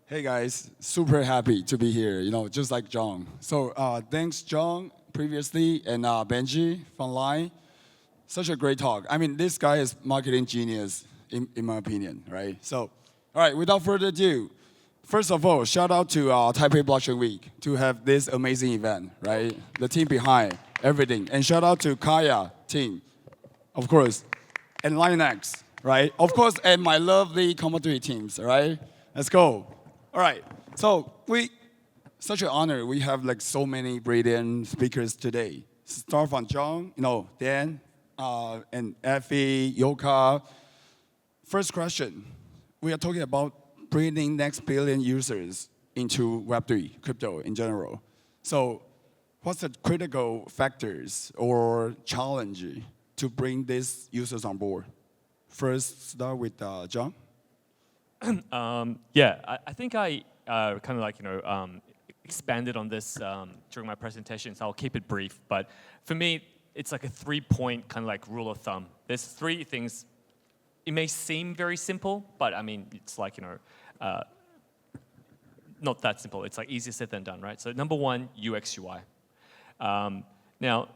Hey guys, super happy to be here, just like John. So thanks John previously and Benji from Line. Such a great talk. I mean, this guy is marketing genius in my opinion, right? So, all right, without further ado, first of all, shout out to Taipei Blockchain Week to have this amazing event, right? The team behind everything. And shout out to Kaia team, of course, and Linex, right? Of course, and my lovely commodity teams, all right? Let's go. All right, so such an honor. We have like so many brilliant speakers today. Start from John, Dan, and Eefy, Yoka. First question, we are talking about bringing next billion users into Web3, crypto in general. So what's the critical factors or challenge to bring these users on board? First, start with John. I think I kind of expanded on this during my presentation, so I'll keep it brief. But for me, it's like a 3-point kind of like rule of thumb. There's 3 things. It may seem very simple, but I mean, it's like, not that simple. It's like easier said than done, right? So number 1, UX UI. Now,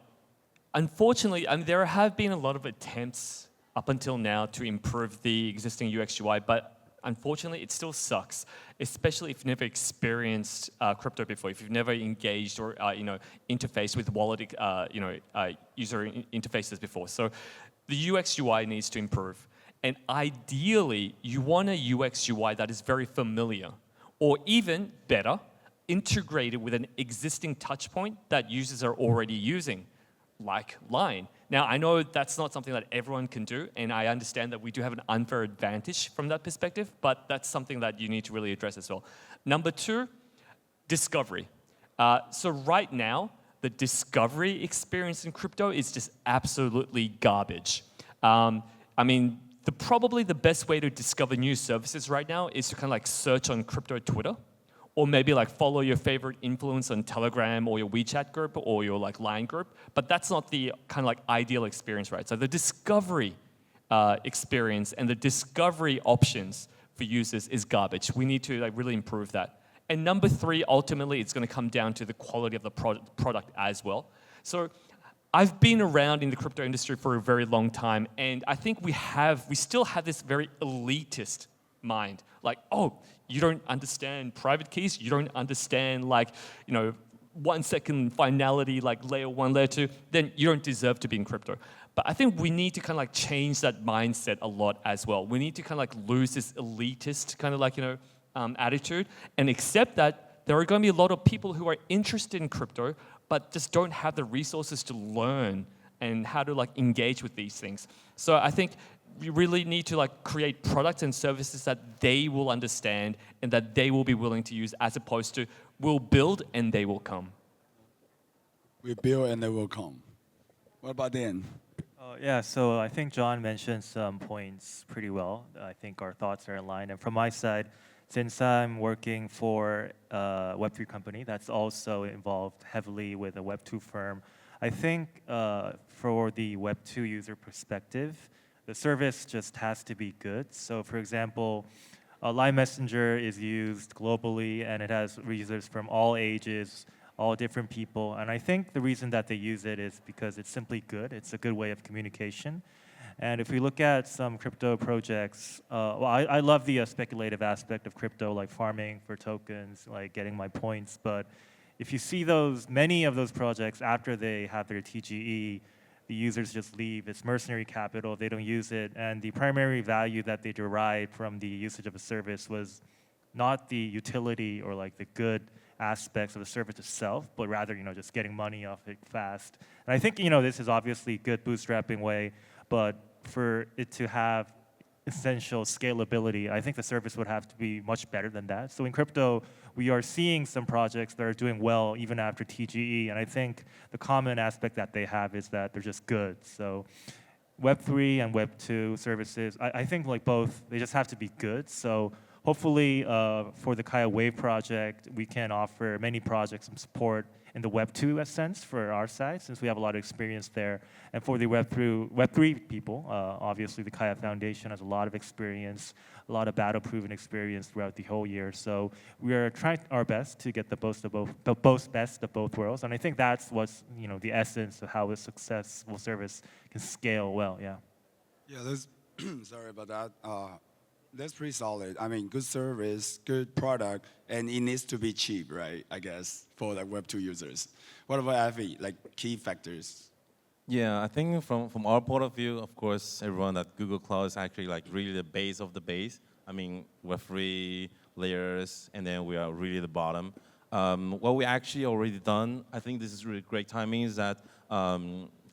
unfortunately, there have been a lot of attempts up until now to improve the existing UX UI, but unfortunately, it still sucks, especially if you've never experienced crypto before, if you've never engaged or interfaced with wallet user interfaces before. So the UX UI needs to improve. And ideally, you want a UX UI that is very familiar, or even better, integrated with an existing touch point that users are already using, like Line. Now, I know that's not something that everyone can do, and I understand that we do have an unfair advantage from that perspective, but that's something that you need to really address as well. Number 2, discovery. So right now, the discovery experience in crypto is just absolutely garbage. Probably the best way to discover new services right now is to kind of like search on crypto Twitter, or maybe like follow your favorite influencer on Telegram or your WeChat group or your like Line group, but that's not the kind of like ideal experience, right? So the discovery experience and the discovery options for users is garbage. We need to like really improve that. And number 3, ultimately, it's going to come down to the quality of the product as well. So I've been around in the crypto industry for a very long time, and I think we still have this very elitist mind. Like, oh, you don't understand private keys, you don't understand 1-second finality, like layer 1, layer 2, then you don't deserve to be in crypto. But I think we need to kind of like change that mindset a lot as well. We need to kind of like lose this elitist kind of attitude and accept that there are going to be a lot of people who are interested in crypto, but just don't have the resources to learn and how to like engage with these things. So I think we really need to like create products and services that they will understand and that they will be willing to use, as opposed to we'll build and they will come. We build and they will come. What about Dan? So I think John mentioned some points pretty well. I think our thoughts are aligned. And from my side, since I'm working for a Web3 company that's also involved heavily with a Web2 firm, I think for the Web2 user perspective, the service just has to be good. So for example, Line Messenger is used globally, and it has users from all ages, all different people. And I think the reason that they use it is because it's simply good. It's a good way of communication. And if we look at some crypto projects, I love the speculative aspect of crypto, like farming for tokens, like getting my points. But if you see many of those projects after they have their TGE, the users just leave. It's mercenary capital. They don't use it. And the primary value that they derived from the usage of a service was not the utility or like the good aspects of the service itself, but rather, just getting money off it fast. And I think, this is obviously a good bootstrapping way, but for it to have essential scalability, I think the service would have to be much better than that. So in crypto, we are seeing some projects that are doing well even after TGE, and I think the common aspect that they have is that they're just good. So Web3 and Web2 services, I think like both, they just have to be good. So hopefully for the Kaia Wave project, we can offer many projects some support in the Web2 sense for our side, since we have a lot of experience there. And for the Web3 people, obviously the Kaia Foundation has a lot of experience, a lot of battle-proven experience throughout the whole year. So we are trying our best to get the best of both worlds. And I think that's what's the essence of how a successful service can scale well. Yeah. Yeah, that's, sorry about that. That's pretty solid. I mean, good service, good product, and it needs to be cheap, right? I guess for like Web2 users. What about Eefy? Like key factors? Yeah, I think from our point of view, of course, everyone that Google Cloud is actually like really the base of the base. I mean, we're 3 layers, and then we are really the bottom. What we actually already done, I think this is really great timing, is that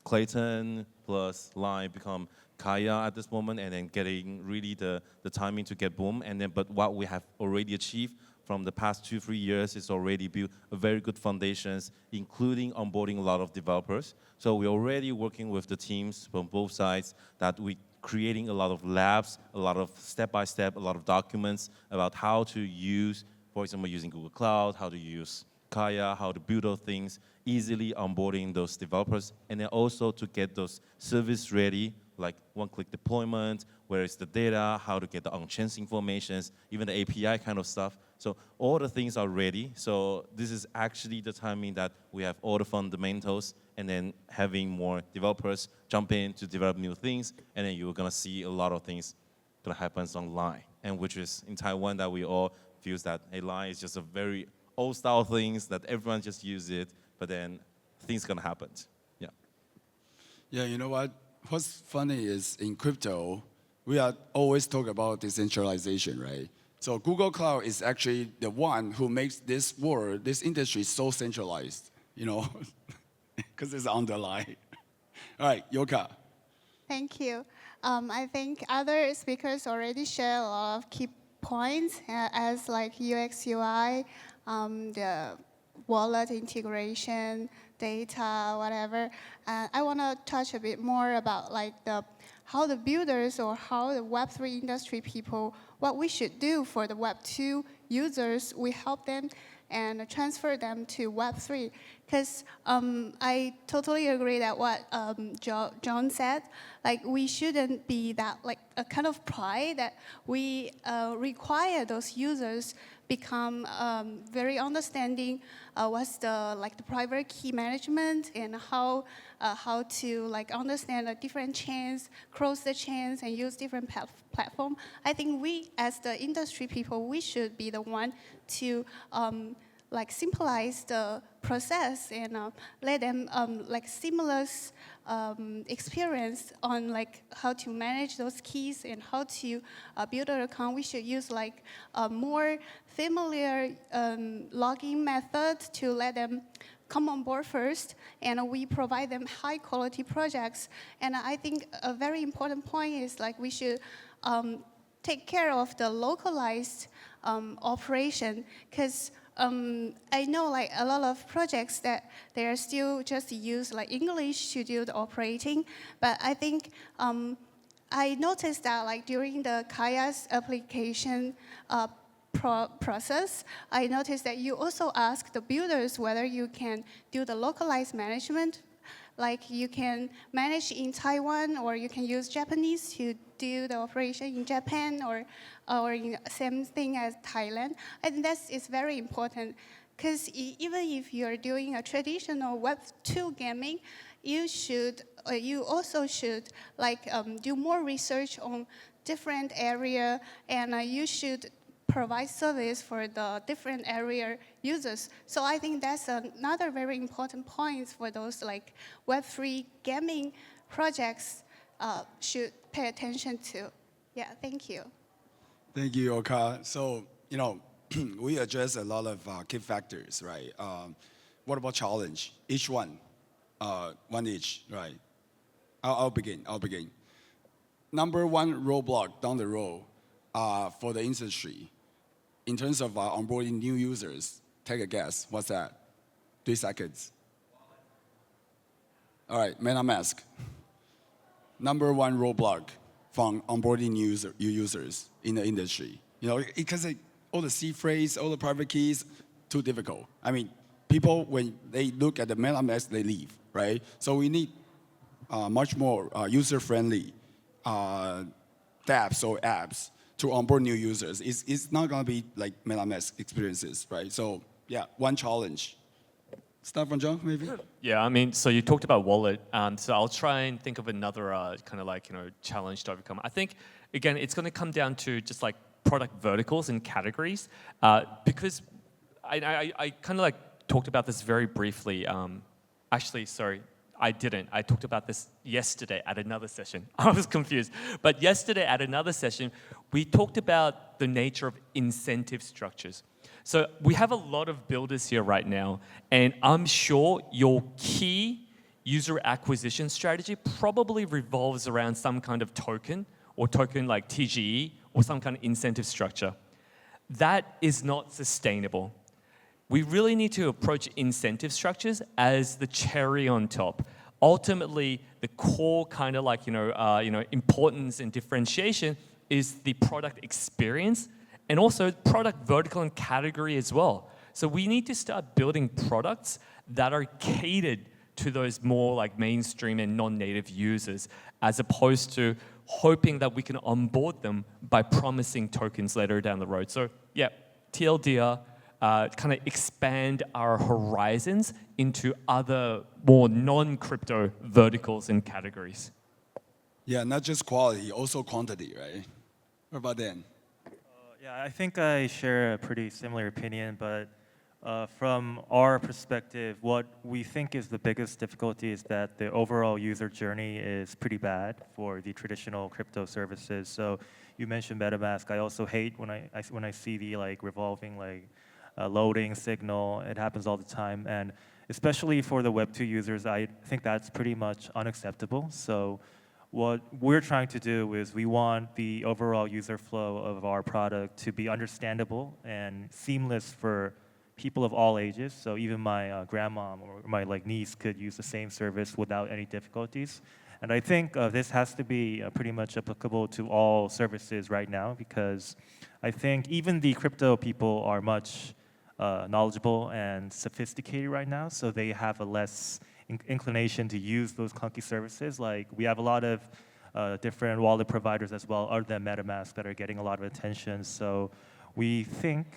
Clayton plus Line become Kaia at this moment, and then getting really the timing to get boom. And then, but what we have already achieved from the past 2-3 years is already built a very good foundations, including onboarding a lot of developers. So we're already working with the teams from both sides that we creating a lot of labs, a lot of step-by-step, a lot of documents about how to use, for example, using Google Cloud, how to use Kaia, how to build those things, easily onboarding those developers, and then also to get those service ready, like one-click deployment, where is the data, how to get the on-chance informations, even the API kind of stuff. So all the things are ready. So this is actually the timing that we have all the fundamentals, and then having more developers jump in to develop new things, and then you're gonna see a lot of things gonna happen online, and which is in Taiwan that we all feels that Line is just a very old style things that everyone just use it, but then things gonna happen. Yeah. Yeah, you know what? What's funny is in crypto, we are always talk about decentralization, right? So Google Cloud is actually the one who makes this world, this industry so centralized, because it's on the line. All right, Yoka. Thank you. I think other speakers already share a lot of key points as like UX, UI, the wallet integration, data, whatever. I want to touch a bit more about like how the builders or how the Web3 industry people, what we should do for the Web2 users. We help them and transfer them to Web3. Because I totally agree that what John said, like we shouldn't be that like a kind of pride that we require those users become very understanding what's the private key management and how to like understand the different chains, cross the chains, and use different platform. I think we as the industry people, we should be the one to like simplify the process and let them like seamless experience on like how to manage those keys and how to build an account. We should use like a more familiar login method to let them come on board first, and we provide them high quality projects. And I think a very important point is like we should take care of the localized operation, because I know like a lot of projects that they are still just use like English to do the operating, but I think I noticed that like during the Kaia's application process, I noticed that you also ask the builders whether you can do the localized management. Like you can manage in Taiwan, or you can use Japanese to do the operation in Japan, or in same thing as Thailand. I think that is very important, because even if you're doing a traditional Web2 gaming, you also should like do more research on different area, and you should provide service for the different area users. So I think that's another very important point for those like Web3 gaming projects should pay attention to. Yeah, thank you. Thank you, Yoka. So, we address a lot of key factors, right? What about challenge? Each one each, right? I'll begin. Number one roadblock down the road for the industry, in terms of onboarding new users, take a guess. What's that? 3 seconds. All right, MetaMask. Number one roadblock from onboarding new users in the industry. You know, because all the C phrase, all the private keys, too difficult. I mean, people, when they look at the MetaMask, they leave, right? So we need much more user-friendly dApps or apps to onboard new users. It's not going to be like MetaMask experiences, right? So yeah, one challenge. Start from John, maybe? Yeah, I mean, so you talked about wallet. So I'll try and think of another kind of like, challenge to overcome. I think, again, it's going to come down to just like product verticals and categories. Because I kind of like talked about this very briefly. Actually, sorry, I didn't. I talked about this yesterday at another session. I was confused. But yesterday at another session, we talked about the nature of incentive structures. So we have a lot of builders here right now, and I'm sure your key user acquisition strategy probably revolves around some kind of token, or token like TGE, or some kind of incentive structure. That is not sustainable. We really need to approach incentive structures as the cherry on top. Ultimately, the core kind of like, importance and differentiation is the product experience and also product vertical and category as well. So we need to start building products that are catered to those more like mainstream and non-native users, as opposed to hoping that we can onboard them by promising tokens later down the road. So yeah, TLDR, kind of expand our horizons into other more non-crypto verticals and categories. Yeah, not just quality, also quantity, right? What about Dan? Yeah, I think I share a pretty similar opinion, but from our perspective, what we think is the biggest difficulty is that the overall user journey is pretty bad for the traditional crypto services. So you mentioned MetaMask. I also hate when I see the like revolving like loading signal. It happens all the time, and especially for the Web2 users, I think that's pretty much unacceptable. So what we're trying to do is we want the overall user flow of our product to be understandable and seamless for people of all ages. So even my grandma or my like niece could use the same service without any difficulties. And I think this has to be pretty much applicable to all services right now, because I think even the crypto people are much knowledgeable and sophisticated right now, so they have a less inclination to use those clunky services. Like we have a lot of different wallet providers as well, other than MetaMask, that are getting a lot of attention. So we think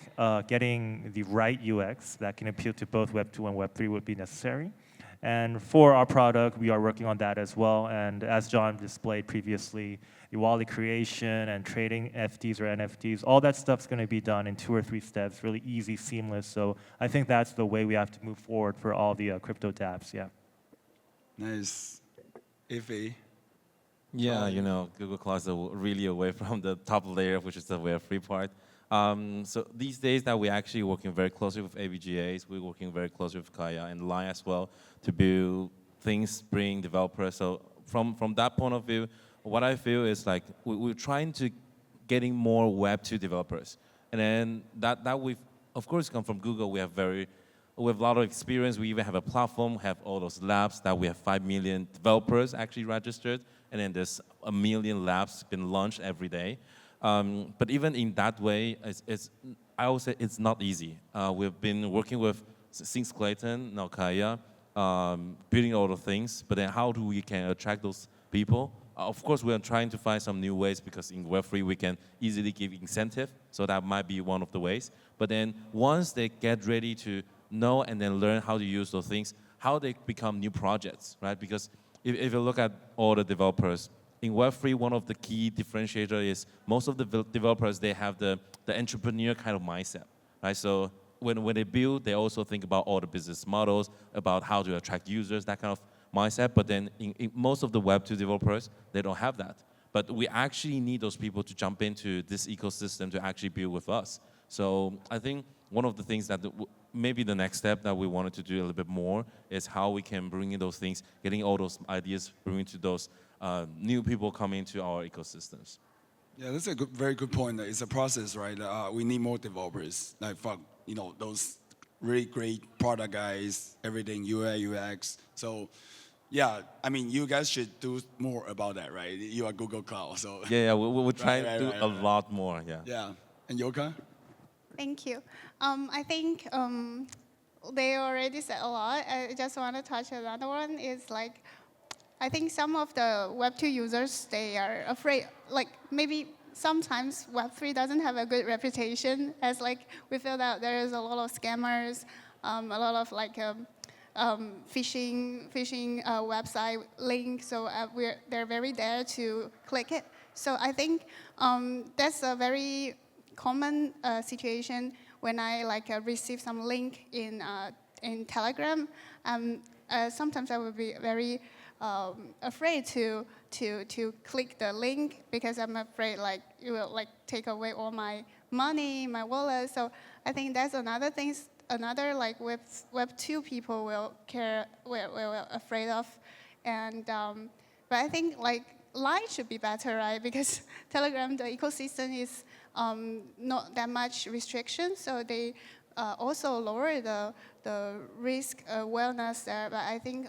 getting the right UX that can appeal to both Web2 and Web3 would be necessary. And for our product, we are working on that as well. And as John displayed previously, the wallet creation and trading FTs or NFTs, all that stuff's going to be done in 2 or 3 steps, really easy, seamless. So I think that's the way we have to move forward for all the crypto dApps, yeah. Nice. Eefy. Yeah, Google Cloud is really away from the top layer, which is the Web3 part. So these days that we're actually working very closely with ABGAs, we're working very closely with Kaia and Line as well to build things, bring developers. So from that point of view, what I feel is like we're trying to getting more Web2 developers. And then that we've, of course, come from Google. We have a lot of experience. We even have a platform, have all those labs that we have 5 million developers actually registered. And then there's 1 million labs been launched every day. But even in that way, I would say it's not easy. We've been working with, since Clayton, now Kaia, building all the things, but then how do we can attract those people? Of course, we are trying to find some new ways, because in Web3 we can easily give incentive, so that might be one of the ways. But then once they get ready to know and then learn how to use those things, how they become new projects, right? Because if you look at all the developers, in Web3, one of the key differentiator is most of the developers, they have the entrepreneur kind of mindset, right? So when they build, they also think about all the business models, about how to attract users, that kind of mindset. But then in most of the Web2 developers, they don't have that. But we actually need those people to jump into this ecosystem to actually build with us. So I think one of the things that maybe the next step that we wanted to do a little bit more is how we can bring in those things, getting all those ideas, bringing to those new people coming to our ecosystems. Yeah, that's a very good point. It's a process, right? We need more developers, like those really great product guys, everything, UI, UX. So, yeah, I mean, you guys should do more about that, right? You are Google Cloud, so. Yeah, we're trying to do a lot more, yeah. Yeah, And Yoka? Thank you. I think they already said a lot. I just want to touch another one. Is like, I think some of the Web2 users, they are afraid, like maybe sometimes Web3 doesn't have a good reputation, as like we feel that there is a lot of scammers, a lot of like phishing website link, so they're very dare to click it. So I think that's a very common situation when I like receive some link in Telegram. Sometimes I would be very afraid to click the link because I'm afraid like it will like take away all my money, my wallet. So I think that's another thing. Another like Web2 people will afraid of, and but I think like Line should be better, right? Because Telegram, the ecosystem is not that much restriction, so they also lower the risk awareness there. But I think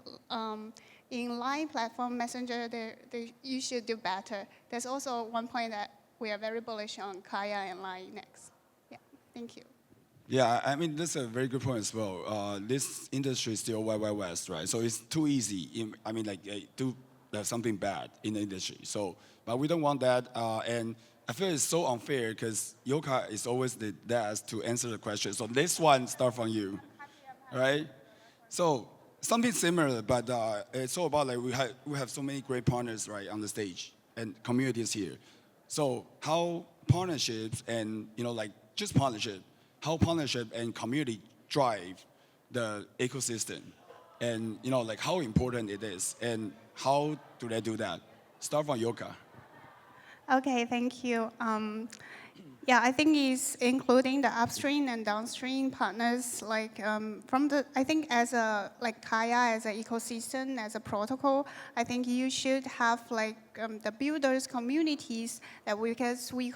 in Line platform Messenger, you should do better. There's also one point that we are very bullish on Kaia and Line next. Yeah, thank you. Yeah, I mean, that's a very good point as well. This industry is still Wild Wild West, right? So it's too easy. I mean, like, do something bad in the industry. So, but we don't want that. And I feel it's so unfair because Yoka is always the best to answer the question. So this one start from you, right? So something similar, but it's all about like we have so many great partners, right, on the stage and communities here. So how partnerships and like just partnership. How partnership and community drive the ecosystem, and like how important it is, and how do they do that? Start from Yoka. Okay, thank you. Yeah, I think it's including the upstream and downstream partners, like I think as a like Kaia as an ecosystem, as a protocol, I think you should have like the builders communities because we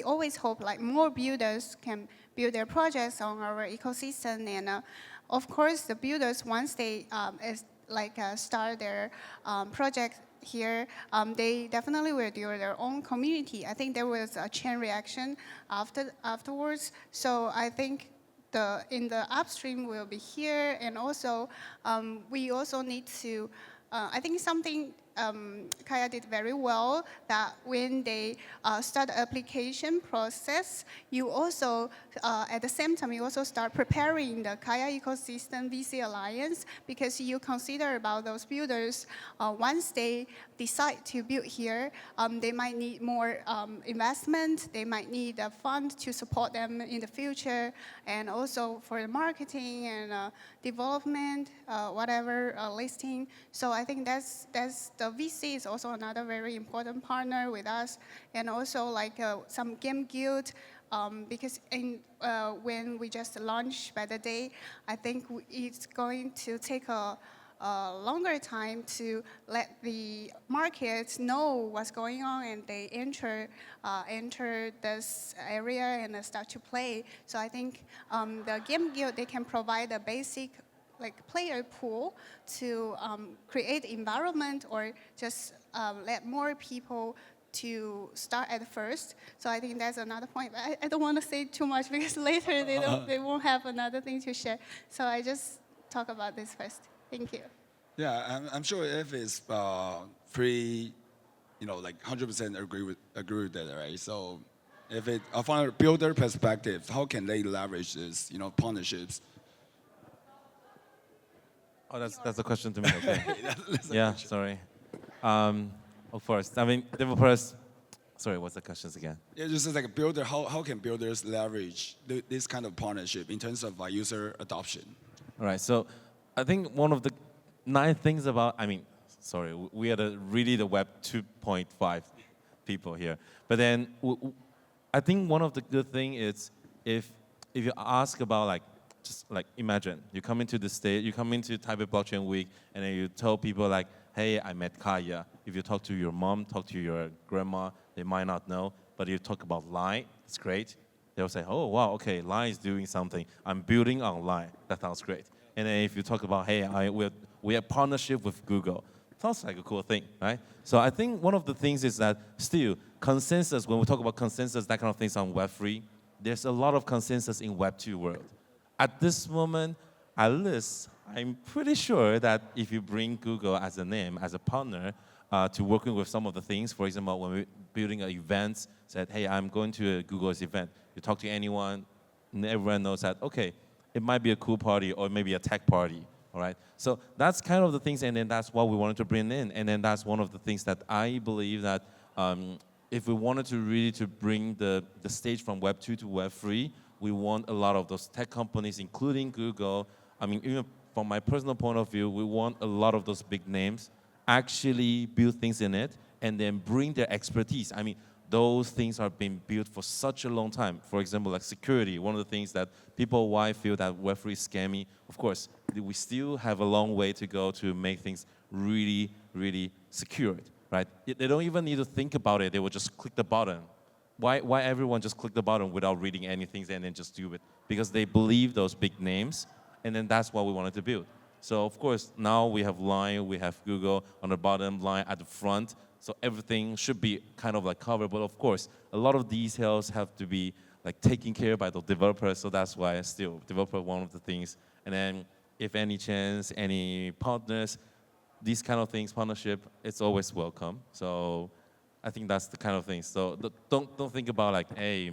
always hope like more builders can build their projects on our ecosystem, and of course the builders once they start their project here, they definitely will do their own community. I think there was a chain reaction afterwards. So I think in the upstream will be here, and also we also need to. I think something Kaia did very well, that when they start the application process, you also, at the same time, you also start preparing the Kaia ecosystem VC Alliance, because you consider about those builders, once they decide to build here, they might need more investment, they might need a fund to support them in the future, and also for the marketing and development, whatever, listing. So I think that's the VC is also another very important partner with us, and also like some game guild, because when we just launched by the day, I think it's going to take a longer time to let the markets know what's going on, and they enter this area and start to play. So I think the game guild, they can provide a basic like player pool to create environment, or just let more people to start at first. So I think that's another point. But I don't want to say too much because later they won't have another thing to share. So I just talk about this first. Thank you. Yeah, I'm sure if it's pretty, like 100% agree with that, right? So if from a builder perspective, how can they leverage this, partnerships? Oh, that's a question to me. Okay. Yeah, Question. sorry. Of course. I mean, developers. Sorry, what's the questions again? Yeah, just like a builder, how can builders leverage this kind of partnership in terms of user adoption? All right. So, I think one of the nice things about, we are really the Web 2.5 people here. But then, I think one of the good thing is if you ask about just imagine you come into the state, you come into Taipei Blockchain Week, and then you tell people like, hey, I met Kaia. If you talk to your mom, talk to your grandma, they might not know. But you talk about Line, it's great. They'll say, oh, wow, okay, Line is doing something. I'm building on Line. That sounds great. And then if you talk about, hey, we have partnership with Google, sounds like a cool thing, right? So I think one of the things is that still consensus, when we talk about consensus, that kind of things on Web3, there's a lot of consensus in Web2 world. At this moment, at least, I'm pretty sure that if you bring Google as a name, as a partner, to working with some of the things, for example, when we're building an event, said, hey, I'm going to Google's event. You talk to anyone, and everyone knows that, okay, it might be a cool party or maybe a tech party, all right? So that's kind of the things, and then that's what we wanted to bring in, and then that's one of the things that I believe that if we wanted to really to bring the stage from Web2 to Web3, we want a lot of those tech companies, including Google. I mean, even from my personal point of view, we want a lot of those big names actually build things in it and then bring their expertise. I mean, those things are being built for such a long time. For example, like security, one of the things that people why feel that Web3 is scammy. Of course, we still have a long way to go to make things really, really secured, right? They don't even need to think about it. They will just click the button. Why everyone just click the button without reading anything and then just do it? Because they believe those big names, and then that's what we wanted to build. So of course, now we have Line, we have Google on the bottom, Line at the front. So everything should be kind of like covered. But of course, a lot of details have to be like taken care by the developers. So that's why still developer one of the things. And then if any chance, any partners, these kind of things, partnership, it's always welcome. So I think that's the kind of thing. So don't think about like, hey,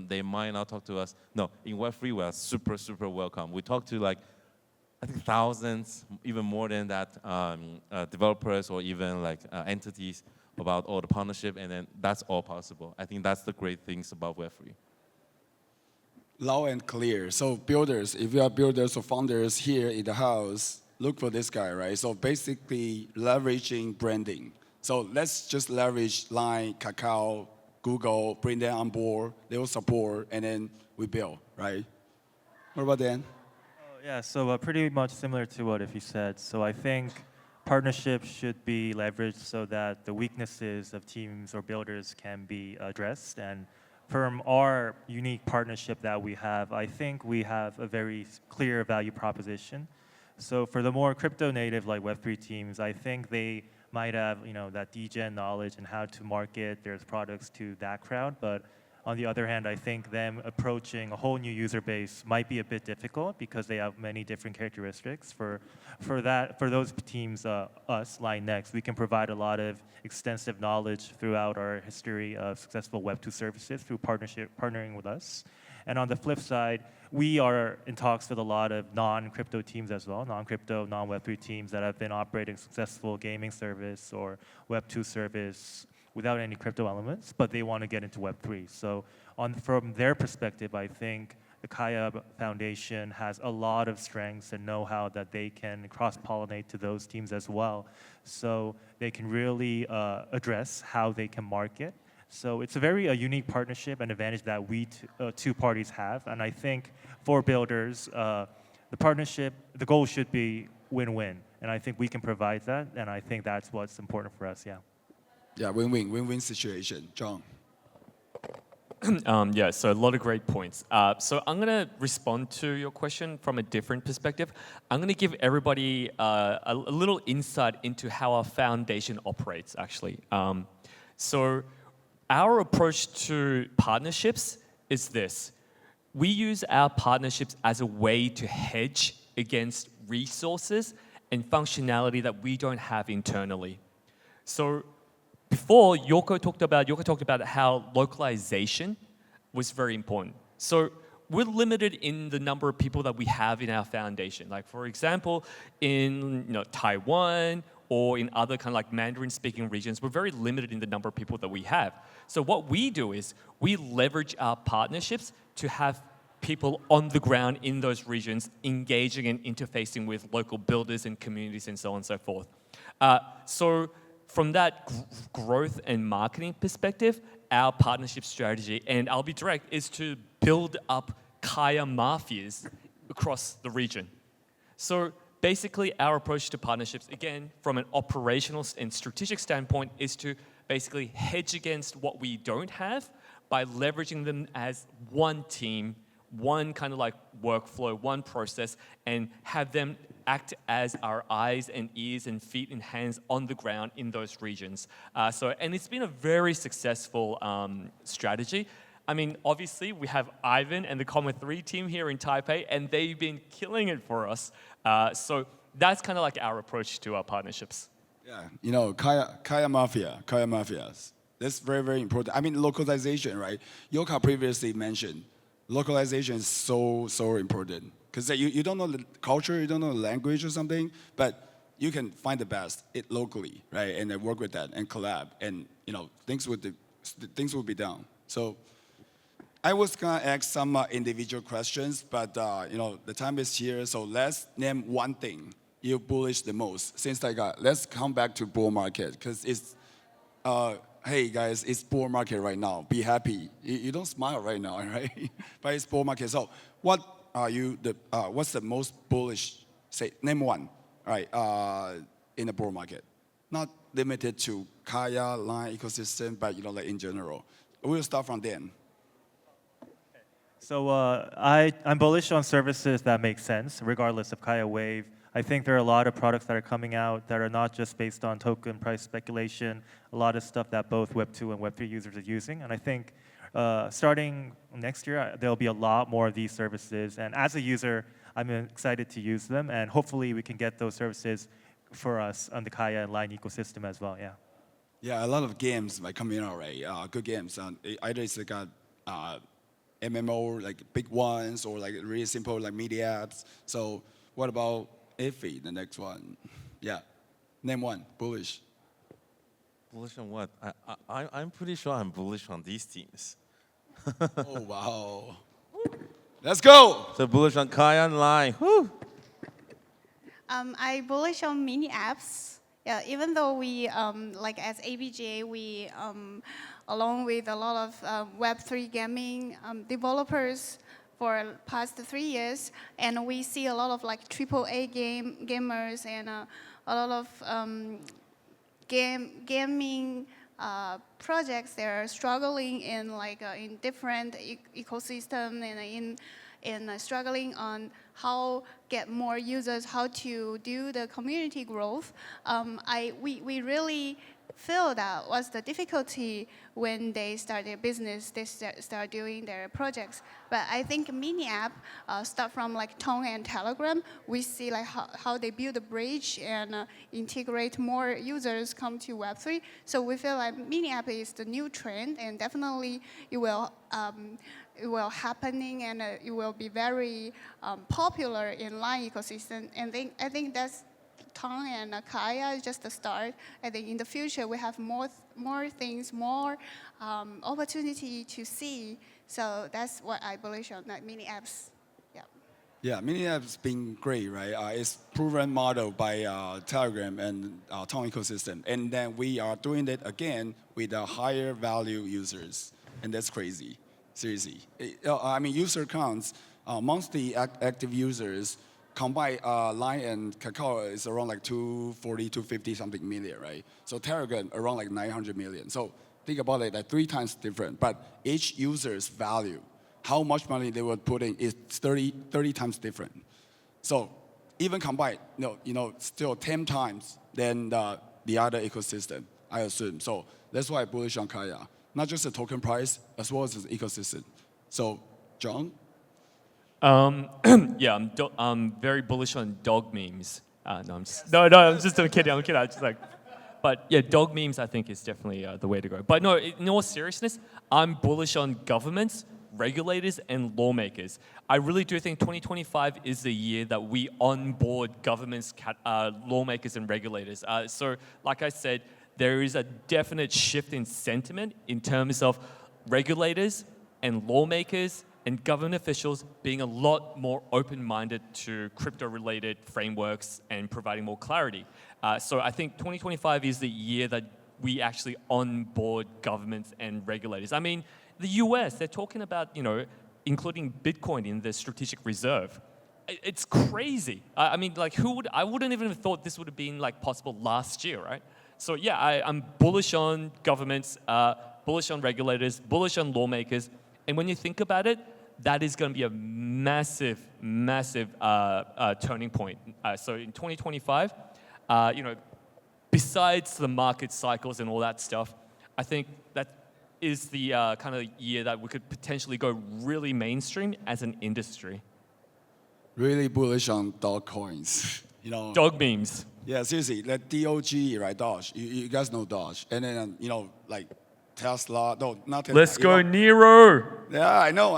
they might not talk to us. No, in Web3 we are super, super welcome. We talk to like, I think thousands, even more than that, developers or even like entities about all the partnership, and then that's all possible. I think that's the great things about Web3. Loud and clear. So builders, if you are builders or founders here in the house, look for this guy, right? So basically leveraging branding. So let's just leverage Line, Kakao, Google, bring them on board, they will support, and then we build, right? What about Dan? Yeah, so pretty much similar to what Eefy said. So I think partnerships should be leveraged so that the weaknesses of teams or builders can be addressed. And from our unique partnership that we have, I think we have a very clear value proposition. So for the more crypto native like Web3 teams, I think they might have that degen knowledge and how to market their products to that crowd. But on the other hand, I think them approaching a whole new user base might be a bit difficult because they have many different characteristics. For those teams, us, Line Next, we can provide a lot of extensive knowledge throughout our history of successful Web2 services through partnering with us. And on the flip side, we are in talks with a lot of non-crypto teams as well, non-crypto, non-Web3 teams that have been operating successful gaming service or Web2 service without any crypto elements, but they want to get into Web3. So from their perspective, I think the Kaia Foundation has a lot of strengths and know-how that they can cross-pollinate to those teams as well. So they can really address how they can market. So it's a very unique partnership and advantage that we two parties have. And I think for builders, the partnership, the goal should be win-win. And I think we can provide that. And I think that's what's important for us, yeah. Yeah, win-win situation. John. Yeah, so a lot of great points. So I'm going to respond to your question from a different perspective. I'm going to give everybody a little insight into how our foundation operates, actually. So our approach to partnerships is this. We use our partnerships as a way to hedge against resources and functionality that we don't have internally. So before, Yoka talked about how localization was very important. So we're limited in the number of people that we have in our foundation. Like for example, in Taiwan or in other kind of like Mandarin-speaking regions, we're very limited in the number of people that we have. So what we do is we leverage our partnerships to have people on the ground in those regions engaging and interfacing with local builders and communities and so on and so forth. So from that growth and marketing perspective, our partnership strategy, and I'll be direct, is to build up Kaia mafias across the region. So basically, our approach to partnerships, again, from an operational and strategic standpoint, is to basically hedge against what we don't have by leveraging them as one team, one kind of like workflow, one process, and have them act as our eyes and ears and feet and hands on the ground in those regions. And it's been a very successful strategy. I mean, obviously, we have Ivan and the Comma 3 team here in Taipei, and they've been killing it for us. So that's kind of like our approach to our partnerships. Yeah, you know, Kaia Mafia. That's very, very important. I mean, localization, right? Yoka previously mentioned, localization is so important. Because you don't know the culture, you don't know the language or something, but you can find the best it locally, right? And then work with that and collab, and you know, things will be done. So I was gonna ask some individual questions, but you know, the time is here, so let's name one thing you bullish the most. Since let's come back to bull market, because it's, hey guys, it's bull market right now. Be happy. You don't smile right now, right? But it's bull market. So what are you what's the most bullish? Say, name one, right? In the bull market, not limited to Kaia line ecosystem, but you know, like in general. We'll start from then. So I'm bullish on services that make sense, regardless of Kaia Wave. I think there are a lot of products that are coming out that are not just based on token price speculation, a lot of stuff that both Web2 and Web3 users are using. And I think starting next year, there'll be a lot more of these services. And as a user, I'm excited to use them. And hopefully we can get those services for us on the Kaia and Line ecosystem as well, yeah. Yeah, a lot of games like coming out, right? Good games. Either it's like MMO, like big ones, or like really simple like media apps. So what about Eefy, the next one? Yeah, name one, bullish. Bullish on what? I'm pretty sure I'm bullish on these teams. Oh, wow. Let's go. So bullish on Kaia and Line. Whew. I bullish on mini apps. Yeah, even though we, like as ABGA, we, along with a lot of Web3 gaming developers for past 3 years, and we see a lot of like AAA gamers and a lot of gaming projects. They're struggling in like in different ecosystem and in struggling on how get more users, how to do the community growth. We really feel that was the difficulty when they start their business, they start doing their projects. But I think mini app start from like Tong and Telegram. We see like how they build a bridge and integrate more users come to Web3. So we feel like mini app is the new trend, and definitely it will happening, and it will be very popular in Line ecosystem. And I think that's Tong and Kaia is just the start. I think in the future we have more things, more opportunity to see. So that's what I bullish on, like mini apps. Yeah. Yeah, mini apps been great, right? It's proven model by Telegram and Tong ecosystem, and then we are doing it again with higher value users, and that's crazy. Seriously, I mean, user counts, monthly active users combined Line and Kakao is around like 240, 250 something million, right? So Telegram around like 900 million. So think about it, like 3 times different. But each user's value, how much money they were putting is 30 times different. So even combined, still 10 times than the other ecosystem, I assume. So that's why I'm bullish on Kaia. Not just the token price, as well as the ecosystem. So, John? Yeah, I'm very bullish on dog memes. I'm just kidding. I'm kidding. But yeah, dog memes I think is definitely the way to go. But no, in all seriousness, I'm bullish on governments, regulators, and lawmakers. I really do think 2025 is the year that we onboard governments, lawmakers, and regulators. So, like I said, there is a definite shift in sentiment in terms of regulators and lawmakers and government officials being a lot more open-minded to crypto-related frameworks and providing more clarity. So I think 2025 is the year that we actually onboard governments and regulators. I mean, the US, they're talking about, including Bitcoin in the strategic reserve. It's crazy. I mean, like, I wouldn't even have thought this would have been like possible last year, right? So yeah, I'm bullish on governments, bullish on regulators, bullish on lawmakers. And when you think about it, that is going to be a massive, massive turning point. So in 2025, besides the market cycles and all that stuff, I think that is the kind of year that we could potentially go really mainstream as an industry? Really bullish on dog coins. You know. Dog memes. Yeah, seriously, like DOG, right? Dodge. You guys know Dodge. And then, you know, like Tesla. No, not Tesla. Let's you go, know. Nero. Yeah, I know.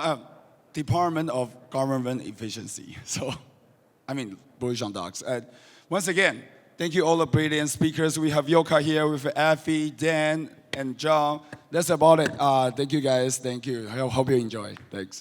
Department of Government Efficiency. So, I mean, bullish on dogs. Once again, thank you all the brilliant speakers. We have Yoka here with Eefy, Dan, and Zhou. That's about it. Thank you guys. Thank you. I hope you enjoy. Thanks.